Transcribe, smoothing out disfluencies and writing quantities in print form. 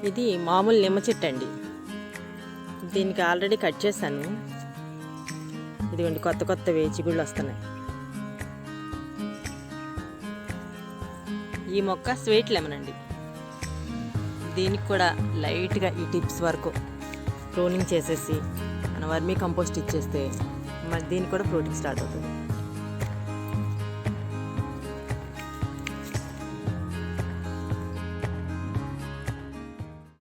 ఇది మామూలు నిమ్మ చెట్టు అండి. దీనికి ఆల్రెడీ కట్ చేశాను. ఇదిగోండి కొత్త కొత్తవి చిగుళ్ళు వస్తున్నాయి. ఈ మొక్క స్వీట్ లెమన్ అండి. దీనికి కూడా లైట్గా ఈ టిప్స్ వరకు ప్రూనింగ్ చేసేసి మన వర్మీ కంపోస్ట్ ఇచ్చేస్తే మరి దీనికి కూడా ఫ్రూటింగ్ స్టార్ట్ అవుతుంది.